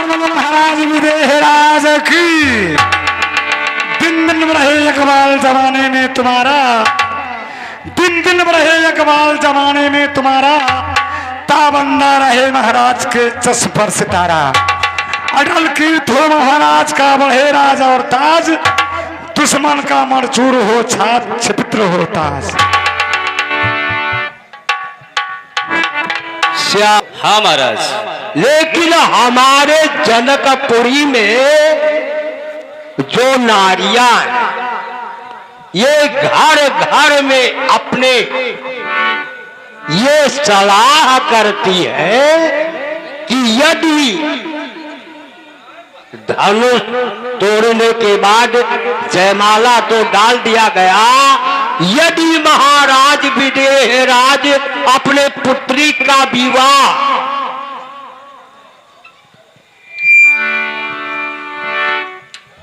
महाराज विदेहराज की। दिन दिन बढ़े इकबाल जमाने में तुम्हारा, दिन दिन बढ़े इकबाल जमाने में तुम्हारा, ताबंदा रहे महाराज के चश्म पर सितारा। अटल कीर्त हो महाराज का बढ़े राज और ताज, दुश्मन का मरचूर हो छात छिपित्र हो ताज। हाँ महाराज, लेकिन हमारे जनकपुरी में जो नारियां ये घर घर में अपने ये सलाह करती है कि यदि धनुष तोड़ने के बाद जयमाला तो डाल दिया गया, यदि महाराज विदेहराज अपने पुत्री का विवाह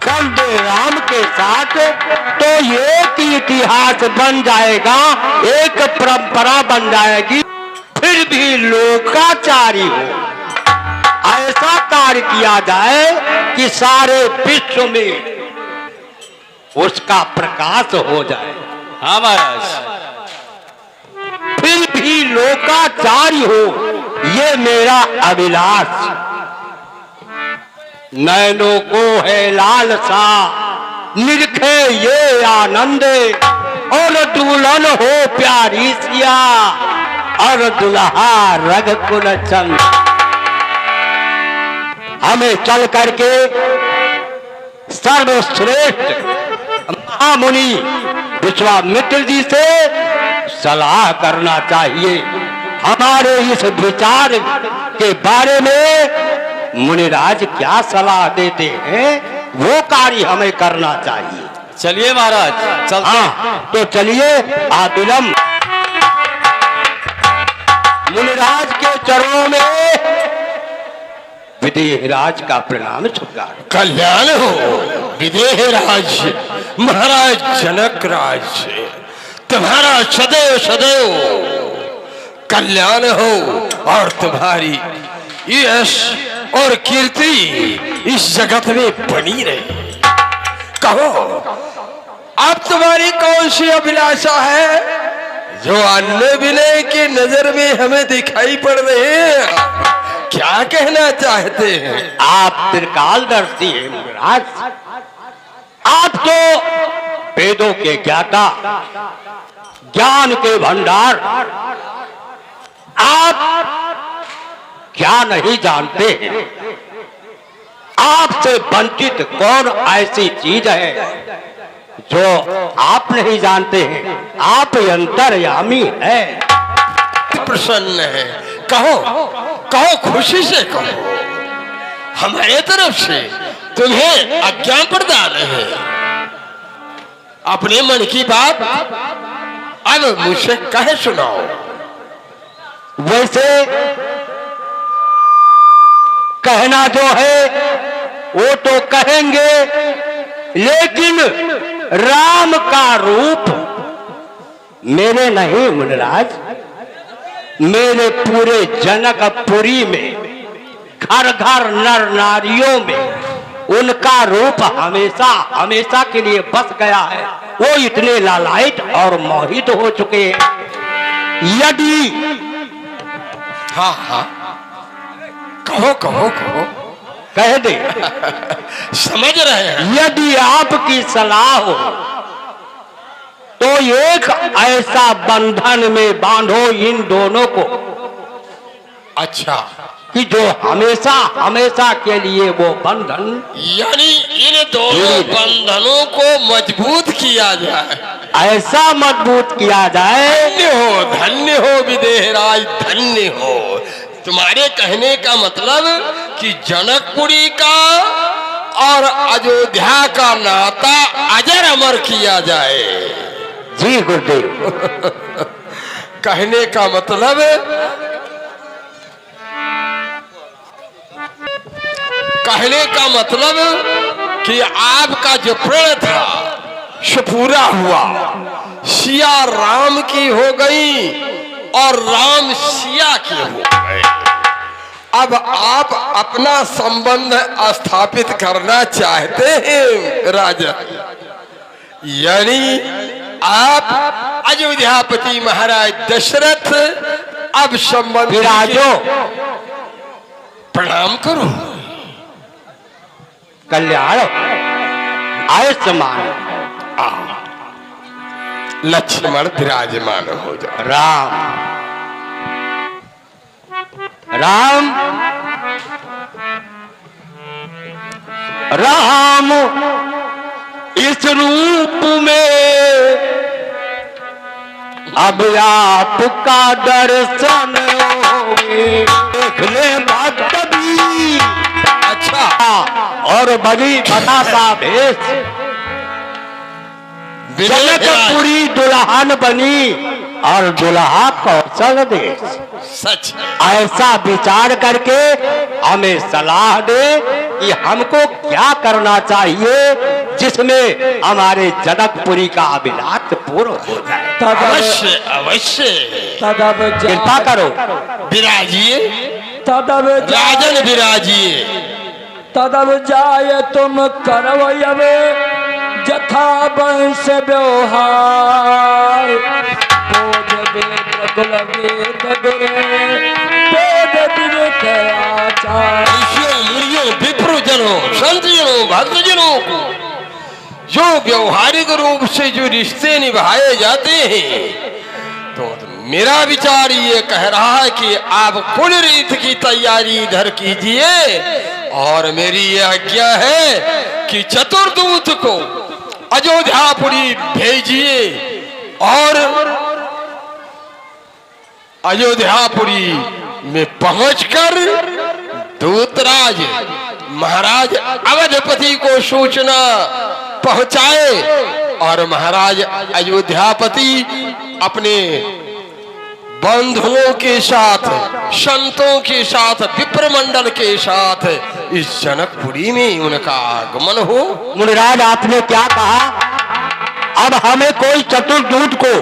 कर दे राम के साथ, तो एक इतिहास बन जाएगा, एक परंपरा बन जाएगी। फिर भी लोकाचारी हो, ऐसा कार्य किया जाए कि सारे विश्व में उसका प्रकाश हो जाए। हाँ महाराज, फिर भी लोकाचारी हो, ये मेरा अभिलाष। नैनों को है लालसा, निरखे ये आनंद, और दुल्हन हो प्यारी सिया, और दुल्हा रघुकुल चंद। हमें चल करके सर्वश्रेष्ठ महामुनि विश्वामित्र जी से सलाह करना चाहिए। हमारे इस विचार के बारे में मुनिराज क्या सलाह देते हैं, वो कार्य हमें करना चाहिए। चलिए महाराज, चलते। हाँ, तो चलिए आदिलम मुनिराज के चरणों में विदेहराज का प्रणाम स्वीकार। कल्याण हो विदेहराज, महाराज जनक राज, तुम्हारा सदैव सदैव कल्याण हो, और तुम्हारी यश और कीर्ति इस जगत में बनी रहे। कहो, अब तुम्हारी कौन सी अभिलाषा है जो अन्य विनय की नजर में हमें दिखाई पड़ रही है? क्या कहना चाहते हैं? आप त्रिकालदर्शी हैं महाराज, आप तो वेदों के ज्ञाता, ज्ञान के भंडार, आप क्या नहीं जानते हैं? आपसे वंचित कौन ऐसी चीज है जो आप नहीं जानते हैं? आप अंतर्यामी हैं। प्रसन्न है, कहो कहो, खुशी से कहो। हमारे तरफ से तुम्हें आज्ञा प्रदान है। अपने मन की बात अब मुझसे कह सुनाओ। वैसे कहना जो है वो तो कहेंगे, लेकिन राम का रूप मेरे नहीं मुनिराज, मेरे पूरे जनकपुरी में घर घर नर नारियों में उनका रूप हमेशा हमेशा के लिए बस गया है। वो इतने लालायित और मोहित हो चुके हैं। यदि हाँ हाँ, कहो कहो कहो, कह दे समझ रहे हैं। यदि आपकी सलाह हो तो एक ऐसा बंधन में बांधो इन दोनों को, अच्छा, कि जो हमेशा हमेशा के लिए वो बंधन, यानी इन दोनों बंधनों को मजबूत किया जाए, ऐसा मजबूत किया जाए। धन्य हो विदेहराज, धन्य हो। तुम्हारे कहने का मतलब कि जनकपुरी का और अयोध्या का नाता अजर अमर किया जाए। जी गुरुदेव। कहने का मतलब कि आपका जो प्रण था सो पूरा हुआ। सिया राम की हो गई और राम सिया की हो गए। अब आप अपना संबंध स्थापित करना चाहते हैं राजा, यानी आप अयोध्यापति महाराज दशरथ अब संबंध विराजो प्रणाम करो। कल्याण आयुष्मान लक्ष्मण विराजमान हो जाओ। राम राम राम इस रूप में अब आपका दर्शन होगे। देख ले बात कभी अच्छा और बड़ी बताता भेष जनकपुरी दुल्हन बनी और दुल्हा कौशल देश। सच ऐसा विचार करके हमें सलाह दे कि हमको क्या करना चाहिए जिसमें हमारे जनकपुरी का अभिलाष पूर्ण हो जाए। अवश्य अवश्य कृपा करो। विराजिए तदब राजन विराजिए। तदब जाय तुम करवयवे जथा वंश व्यवहार। बोध वेद कुल वेद गुरे वेद विवेक आचार। ऋषियों मुनियों विप्रोजनों संतजनों भक्तजनों को जो व्यवहारिक रूप से जो रिश्ते निभाए जाते हैं, तो मेरा विचार ये कह रहा है कि आप कुल रीत की तैयारी इधर कीजिए और मेरी ये आज्ञा है कि चतुर्दूत को अयोध्यापुरी भेजिए और अयोध्यापुरी में पहुंचकर दूतराज महाराज अवधपति को सूचना पहुंचाए और महाराज अयोध्यापति अपने बंधुओं के साथ, संतों के साथ, विप्रमंडल के साथ इस जनकपुरी में उनका आगमन हो। मुनिराज आपने क्या कहा? अब हमें कोई चतुर्दूत को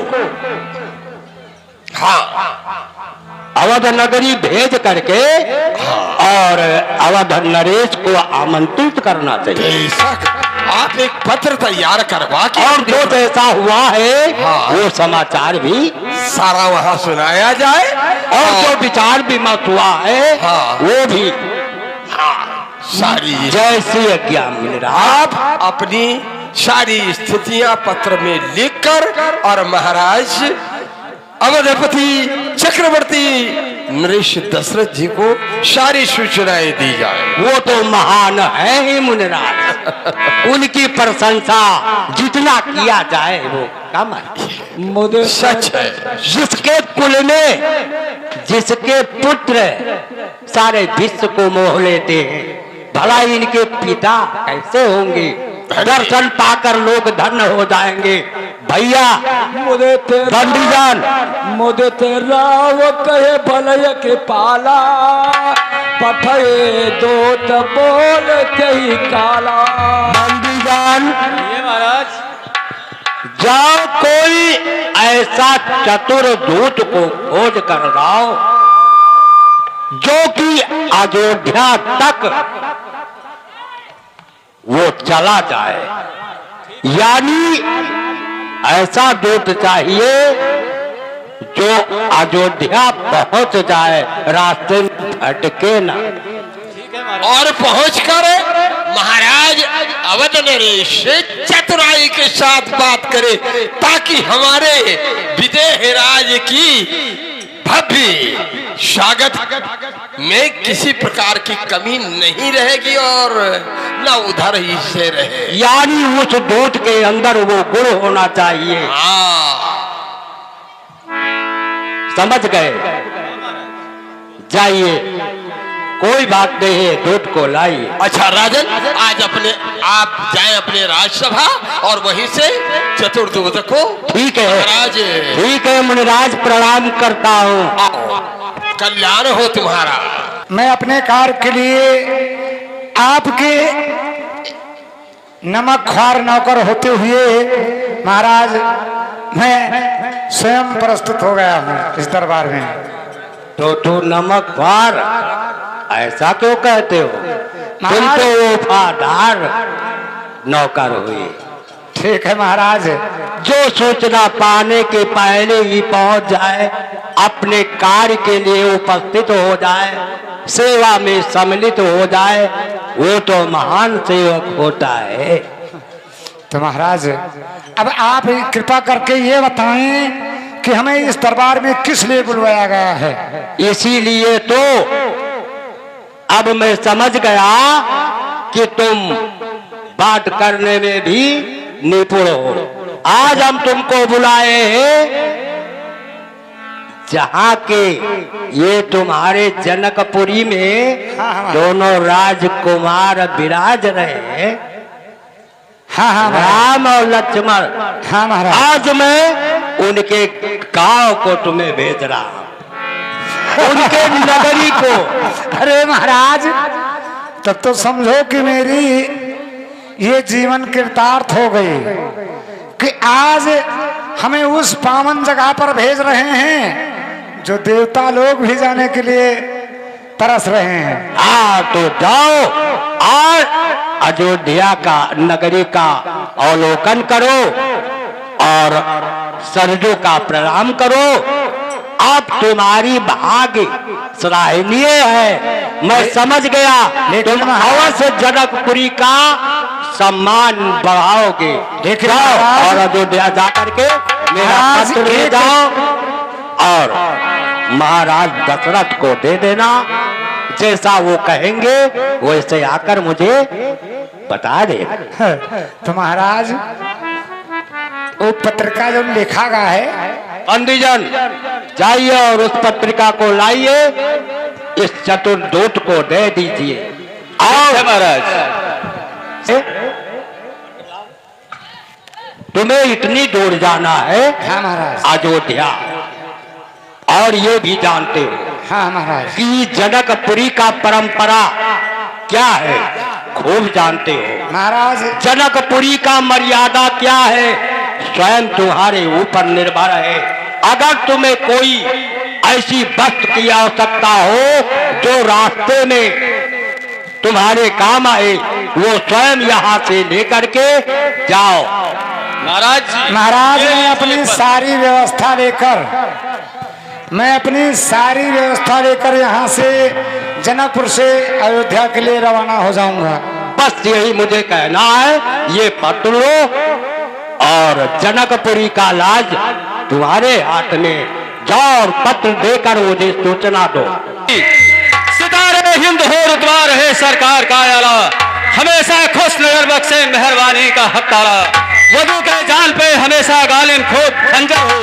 अवध नगरी भेज करके और अवध नरेश को आमंत्रित करना चाहिए। बेशक आप एक पत्र तैयार करवा के और जो जैसा हुआ है वो समाचार भी सारा वहां सुनाया जाए और जो विचार विमर्श हुआ है वो भी सारी जैसी आज्ञा मिल रहा। आप अपनी सारी स्थितियां पत्र में लिखकर और महाराज अवधपति चक्रवर्ती नरेश दशरथ जी को सारी सूचनाएं दी जाए। वो तो महान है ही मुनिराज, उनकी प्रशंसा जितना किया जाए वो कम है। मुझे सच है। जिसके कुल में जिसके पुत्र सारे विश्व को मोह लेते हैं, भला इनके पिता कैसे होंगे? दर्शन पाकर लोग धन्य हो जाएंगे। भैया मुझे बंदीजान मुझे तेरा वो कहे भलय के पाला पठे दूत बोल के ही काला। बंदीजान ये महाराज जाओ कोई ऐसा चतुर दूत को खोज कर लाओ जो कि अयोध्या तक वो चला जाए, यानी ऐसा दूत चाहिए जो अयोध्या पहुंच जाए, रास्ते में भटके ना। और पहुंचकर महाराज अवध नरेश से चतुराई के साथ बात करे ताकि हमारे विदेह राज की भव्य स्वागत में किसी प्रकार की कमी नहीं रहेगी और न उधर ही से रहे। यानी उस दूत के अंदर वो गुण होना चाहिए। समझ गए? जाइए, कोई बात नहीं है, दूत को लाइए। अच्छा राजन, आज आप जाएं अपने राजसभा और वहीं से चतुर्दूत को। ठीक है महाराज। ठीक है मुनिराज, प्रणाम करता हूँ। कल्याण हो तुम्हारा। मैं अपने कार्य के लिए आपके नमक ख्वार नौकर होते हुए महाराज मैं स्वयं प्रस्तुत हो गया हूँ इस दरबार में। तो तू नमक ख्वार ऐसा क्यों कहते हो? तुम महाराज- तो वफादार नौकर हुए, ठीक है महाराज। जो सूचना पाने के पहले ही पहुंच जाए, अपने कार्य के लिए उपस्थित हो जाए, सेवा में सम्मिलित हो जाए, वो तो महान सेवक होता है। तो महाराज अब आप कृपा करके ये बताएं कि हमें इस दरबार में किस लिए बुलवाया गया है? इसीलिए तो अब मैं समझ गया कि तुम बात करने में भी निपुण हो। आज हम तुमको बुलाए हैं जहाँ के ये तुम्हारे जनकपुरी में दोनों राजकुमार विराज रहे हैं, हाँ हाँ राम और लक्ष्मण। हाँ महाराज। आज मैं उनके गांव को तुम्हें भेज रहा हूं, उनके नगरी को। अरे महाराज तब तो समझो कि मेरी ये जीवन कृतार्थ हो गई कि आज हमें उस पावन जगह पर भेज रहे हैं जो देवता लोग भी जाने के लिए तरस रहे हैं। हाँ तो जाओ और अयोध्या का नगरी का अवलोकन करो और सरजू का प्रणाम करो। अब तुम्हारी भाग्य सराहनीय है, मैं समझ गया। तुम अवश्य जनकपुरी का सम्मान बढ़ाओगे। देखिए जाओ महाराज- और अयोध्या जाकर के मेरा महाराज पत्र ले एक- जाओ और महाराज दशरथ को दे देना। जैसा वो कहेंगे वैसे आकर मुझे बता दे। तो महाराज वो पत्रिका जो लिखा गया है, पंडितजन जाइए और उस पत्रिका को लाइए, इस चतुर्दूत को दे दीजिए। है महाराज। तुम्हें इतनी दूर जाना है हाँ महाराज। अयोध्या, और ये भी जानते हो हाँ महाराज। कि जनकपुरी का परंपरा क्या है, खूब जानते हो। महाराज जनकपुरी का मर्यादा क्या है, स्वयं तुम्हारे ऊपर निर्भर है। अगर तुम्हें कोई ऐसी वस्तु की आवश्यकता हो जो रास्ते में तुम्हारे काम आए, वो स्वयं यहाँ से लेकर के जाओ। महाराज जी, महाराज ये मैं अपनी सारी व्यवस्था लेकर यहाँ से जनकपुर से अयोध्या के लिए रवाना हो जाऊंगा। बस यही मुझे कहना है। ये पत्र लो और जनकपुरी का लाज तुम्हारे हाथ में। जाओ और पत्र देकर मुझे सूचना दो। सितारे हिंद हो रुतबा रहे सरकार का आला, हमेशा खुश नजर बख्शे मेहरबानी का हक तारा। वधु के जाल पे हमेशा गालिन खोद खंजर हो,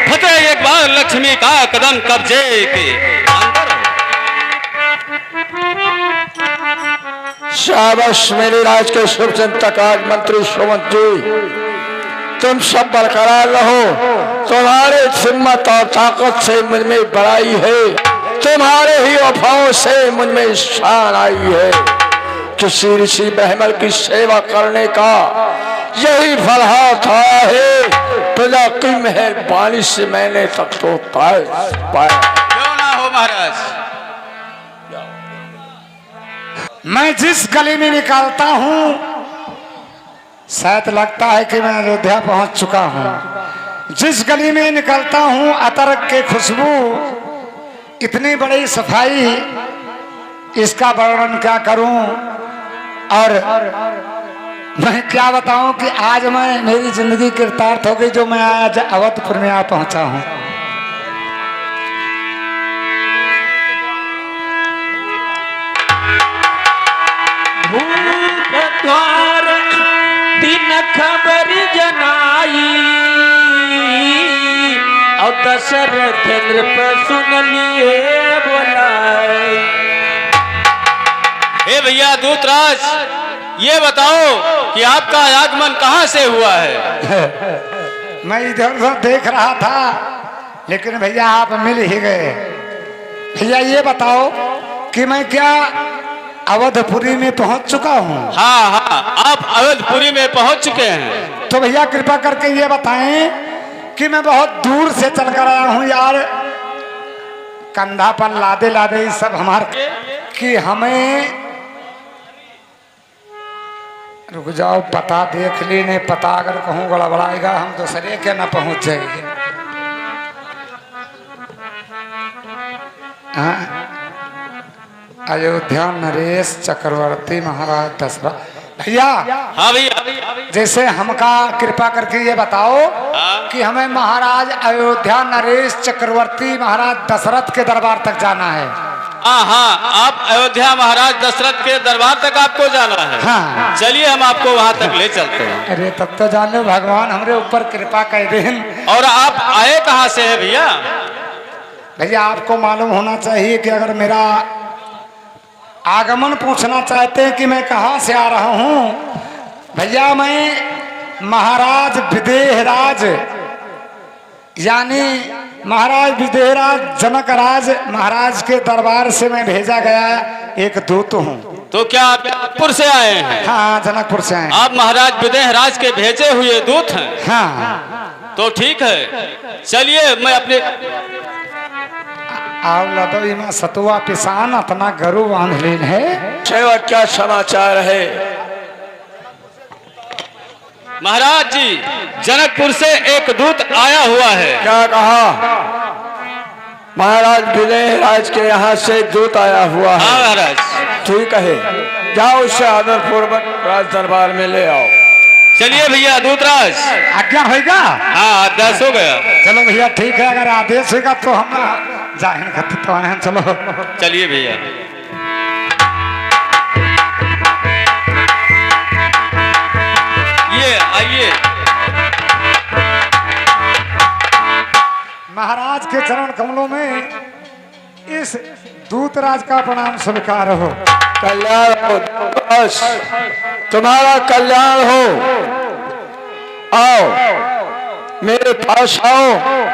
फतेह एक बार लक्ष्मी का कदम कब्जे के अंदर हो। शाबाश मेरे राज के शुभ चिंतक आज मंत्री सुमंत जी, तुम सब बरकरार रहो। तुम्हारे हिम्मत और ताकत से मुझमें बड़ाई है, तुम्हारे ही वफाओं से मुझमें शान आई है। किसी ऋषि बहमल की सेवा करने का यही फल हाथ आया है। प्रजा की मेहरबानी से मैंने तक तो पाया। क्यों ना हो महाराज। मैं जिस गली में निकलता हूँ शायद लगता है कि मैं अयोध्या पहुंच चुका हूँ। जिस गली में निकलता हूँ अतर के खुशबू, इतनी बड़ी सफाई, इसका वर्णन क्या करूं। और मैं क्या बताऊं कि आज मैं मेरी जिंदगी कृतार्थ हो गई जो मैं आज अवधपुर में आ पहुंचा हूं। द्वार दिन खबर जनाई और दशरथ नृप सुन लिए बोलाए। हे भैया दूतराज, ये बताओ कि आपका आगमन कहाँ से हुआ है? मैं इधर उधर देख रहा था लेकिन भैया आप मिल ही गए। भैया ये बताओ कि मैं क्या अवधपुरी में पहुंच चुका हूँ? हाँ हाँ, आप अवधपुरी में पहुंच चुके हैं। तो भैया कृपा करके ये बताएं कि मैं बहुत दूर से चल कर आया हूँ यार। कंधा पर लादे लादे सब हमारे कि हमें, रुक जाओ, पता देख ली, नहीं पता अगर कहूँ गड़बड़ाएगा हम दूसरे के न पहुंच जाएंगे। हाँ? अयोध्या नरेश चक्रवर्ती महाराज दशरथ। भैया हाँ भैया, जैसे हमका कृपा करके ये बताओ कि हमें महाराज अयोध्या नरेश चक्रवर्ती महाराज दशरथ के दरबार तक जाना है। हाँ, आप अयोध्या महाराज दशरथ के दरबार तक आपको जाना है। हाँ। चलिए हम आपको वहाँ तक ले चलते हैं। अरे तब तो जान लो, भगवान हमरे ऊपर कृपा कर देन। और आप आए कहाँ से हैं भैया? भैया आपको मालूम होना चाहिए कि अगर मेरा आगमन पूछना चाहते हैं कि मैं कहाँ से आ रहा हूँ, भैया मैं महाराज विदेहराज यानी महाराज विदेहराज जनकराज महाराज के दरबार से मैं भेजा गया एक दूत हूँ। तो क्या आप जनकपुर से आए हैं? हाँ, जनकपुर से आए। आप महाराज विदेहराज के भेजे हुए दूत हैं? हाँ। तो ठीक है, चलिए मैं अपने आओ लदो इमा सतुआ पिसान अपना गरु बांध लेन है। सेवक क्या समाचार है? महाराज जी, जनकपुर से एक दूत आया हुआ है। क्या कहा? महाराज विदेहराज के यहाँ से दूत आया हुआ है। हाँ महाराज। ठीक है, जाओ उससे आदर पूर्वक राज दरबार में ले आओ। चलिए भैया दूतराज। आज्ञा होगा? हाँ, आदेश हो गया। चलो भैया ठीक है, अगर आदेश होगा तो हम जाहिर खत तो आए हैं। चलो चलिए भैया। ये आइए। महाराज के चरण कमलों में इस दूतराज का प्रणाम स्वीकार हो। कल्याण हो, बस तुम्हारा कल्याण हो। आओ मेरे पास आओ।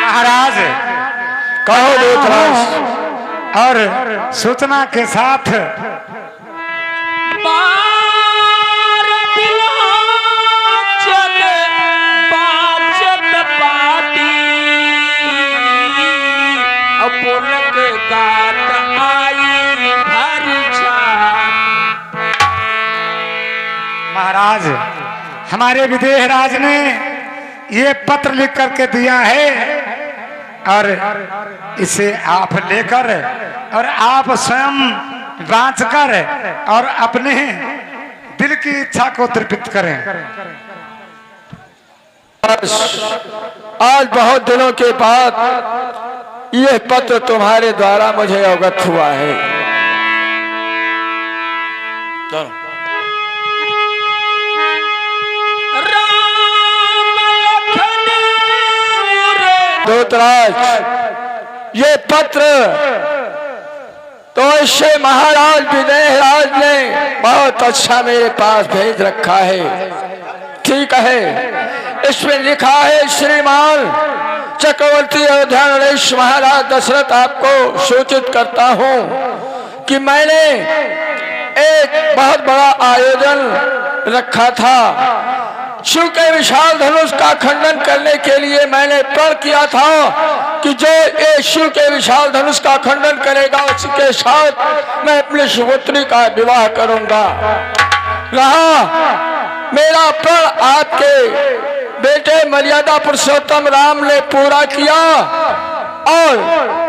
महाराज कहो दूतराज। और सूचना के साथ महाराज हमारे विदेहराज ने ये पत्र लिख करके दिया है और इसे आप लेकर और आप स्वयं जांच कर और अपने दिल की इच्छा को तृप्त करें। आज बहुत दिनों के बाद यह पत्र तुम्हारे द्वारा मुझे अवगत हुआ है। दूतराज, ये पत्र तो इससे महाराज विदेहराज ने बहुत अच्छा मेरे पास भेज रखा है। ठीक है, इसमें लिखा है, श्रीमान चक्रवर्ती अयोध्या नरेश महाराज दशरथ आपको सूचित करता हूँ कि मैंने एक बहुत बड़ा आयोजन रखा था। शिव के विशाल धनुष का खंडन करने के लिए मैंने प्रण किया था कि जो ये शिव के विशाल धनुष का खंडन करेगा उसके साथ मैं अपनी सुपुत्री का विवाह करूंगा। रहा मेरा प्रण आपके बेटे मर्यादा पुरुषोत्तम राम ने पूरा किया और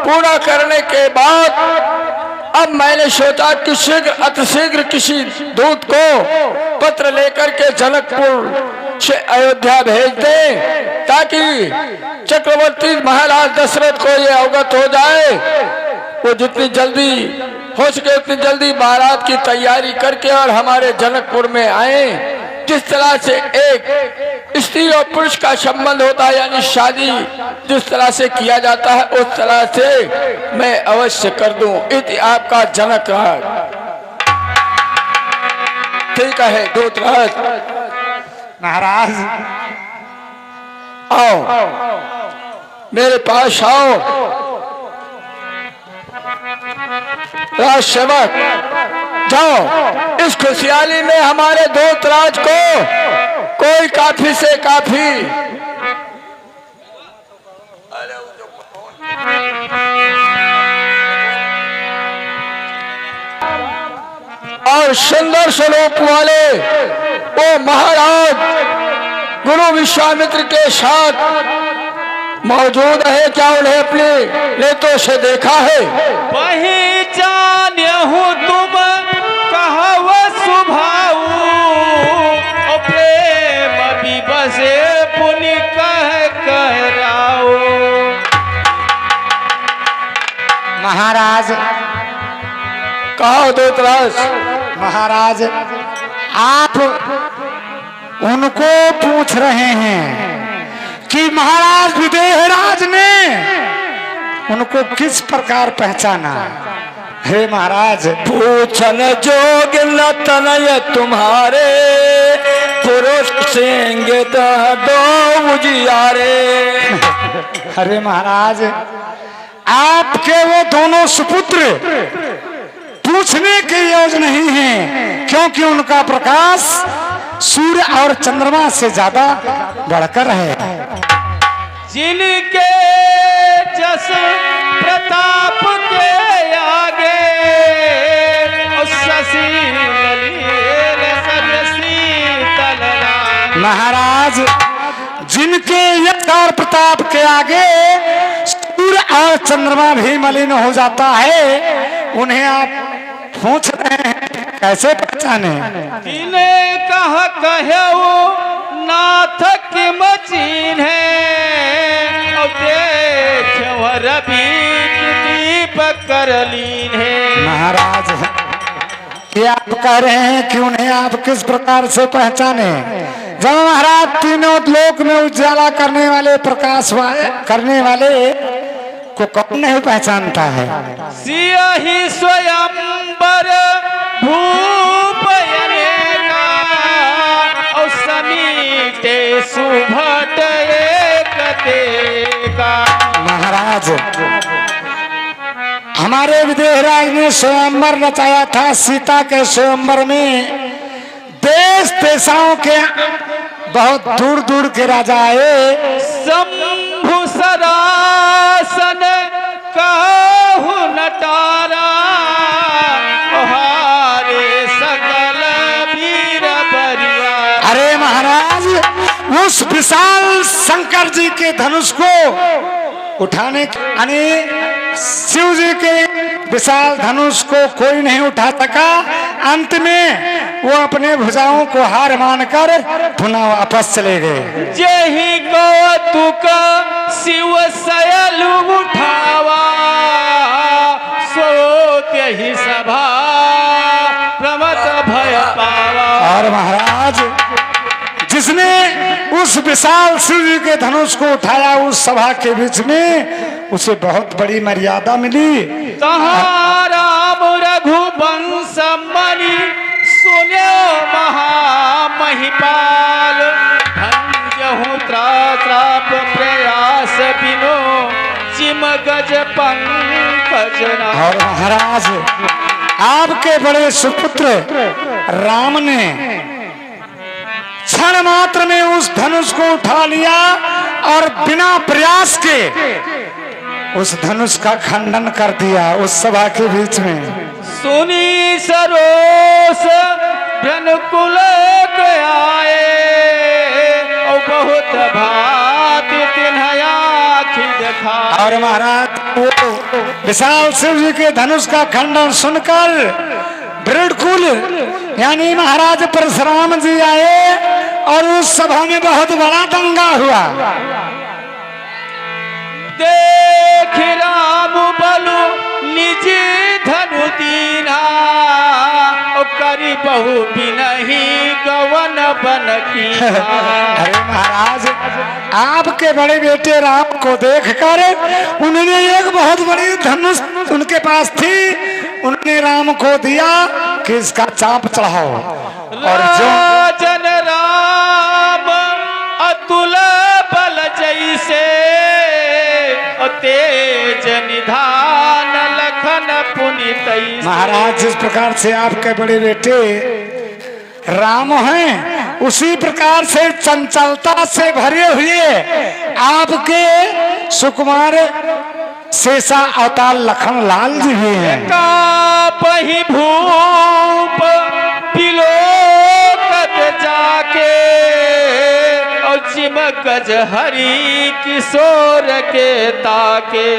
पूरा करने के बाद अब मैंने सोचा कि शीघ्र अतिशीघ्र किसी दूत को पत्र लेकर के जनकपुर से अयोध्या भेज दे ताकि चक्रवर्ती महाराज दशरथ को ये अवगत हो जाए। वो जितनी जल्दी हो सके उतनी जल्दी बारात की तैयारी करके और हमारे जनकपुर में आए। जिस तरह से एक स्त्री और पुरुष का संबंध होता है यानी शादी जिस तरह से किया जाता है उस तरह से मैं अवश्य कर दूं। इति आपका जनक राज। ठीक है दूतराज। महाराज आओ मेरे पास आओ। राज सेवक जाओ, इस खुशहाली में हमारे दूतराज को कोई काफी से काफी और सुंदर स्वरूप वाले वो महाराज गुरु विश्वामित्र के साथ मौजूद है। क्या उन्हें अपने नेत्रों से देखा है? पहचान हूँ तुम कहव सुभाऊ, और प्रेम भी बसे पुनि कह राओ। महाराज, कहो दूतराज। महाराज आप उनको पूछ रहे हैं कि महाराज विदेहराज ने उनको किस प्रकार पहचाना? हे महाराज, पूछन जोग न तनय तुम्हारे, पुरुष सिंह दो उजियारे। अरे महाराज, आपके वो दोनों सुपुत्र पूछने के योग्य नहीं हैं, क्योंकि उनका प्रकाश सूर्य और चंद्रमा से ज्यादा बढ़कर है। जिनके जस प्रताप के आगे शशि ललित शीतल राम। महाराज, जिनके यश और प्रताप के आगे सूर्य और चंद्रमा भी मलिन हो जाता है, उन्हें आप पूछ रहे हैं कैसे पहचाने? तिन्हें कहे वो नाथ की मचीन है, और देखो रवि दीप करलीन है। महाराज, ये आप कह रहे हैं कि उन्हें आप किस प्रकार से पहचाने? जब महाराज तीनों लोक में उजाला करने वाले प्रकाश करने वाले को कौन नहीं पहचानता है? सियहि स्वयंवर भूप अनेका, और समीटे सुभट एक तेका। महाराज, हमारे विदेहराज ने स्वयंवर रचाया था। सीता के स्वयंवर में देश देशाओं के बहुत दूर दूर के राजा आए। शंभु सरासन कहु नटारा, हारे सकल वीर बरिया। अरे महाराज, उस विशाल शंकर जी के धनुष को उठाने यानी शिव जी के विशाल धनुष को कोई नहीं उठा सका। अंत में वो अपने भुजाओं को हार मानकर पुनः वापस चले गए। जही कौतुक शिव सयल उठावा, सोत ही सभा प्रमत भय पावा। और महाराज, जिसने उस विशाल शिव जी के धनुष को उठाया, उस सभा के बीच में उसे बहुत बड़ी मर्यादा मिली। तहाँ राम रघुवंश मणि सुनो महामहिपाल, भंजहु त्राप प्रयास बिनो चिम गज पंकज। और महाराज, आपके बड़े सुपुत्र राम ने क्षण मात्र में उस धनुष को उठा लिया और बिना प्रयास के उस धनुष का खंडन कर दिया उस सभा के बीच में। सुनी सरोस धनकुल आए, और बहुत भांति तिन्हया खिदखा। और महाराज, वो विशाल शिव जी के धनुष का खंडन सुनकर बिरकुल यानी महाराज परशुराम जी आए और उस सभा में बहुत बड़ा दंगा हुआ। देख राम बलु निज धनु दीना, करी बहु बिनहि गवन बन की। अरे महाराज, आपके बड़े बेटे राम को देखकर उन्होंने एक बहुत बड़ी धनुष उनके पास थी, उन्होंने राम को दिया कि इसका चाप चढ़ाओ। और जो राजन राम अतुल बल तेज निधान लखन पुनित। महाराज जिस प्रकार से आपके बड़े बेटे राम हैं, उसी प्रकार से चंचलता से भरे हुए आपके सुकुमार शेषा अवतार लखन लाल जी भी हैं। कापहि भूप पिलोकत जाके और चिमक गज हरि किशोर के ताके।